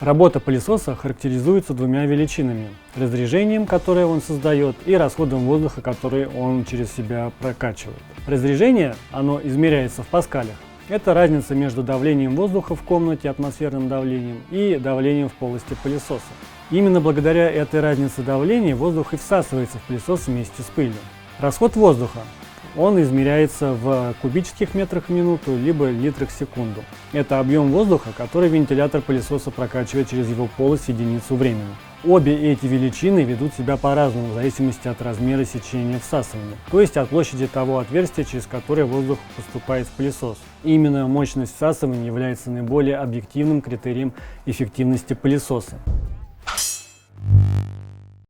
Работа пылесоса характеризуется двумя величинами – разрежением, которое он создает, и расходом воздуха, который он через себя прокачивает. Разрежение, оно измеряется в паскалях. Это разница между давлением воздуха в комнате, атмосферным давлением, и давлением в полости пылесоса. Именно благодаря этой разнице давления воздух и всасывается в пылесос вместе с пылью. Расход воздуха. Он измеряется в кубических метрах в минуту, либо литрах в секунду. Это объем воздуха, который вентилятор пылесоса прокачивает через его полость в единицу времени. Обе эти величины ведут себя по-разному в зависимости от размера сечения всасывания, то есть от площади того отверстия, через которое воздух поступает в пылесос. Именно мощность всасывания является наиболее объективным критерием эффективности пылесоса.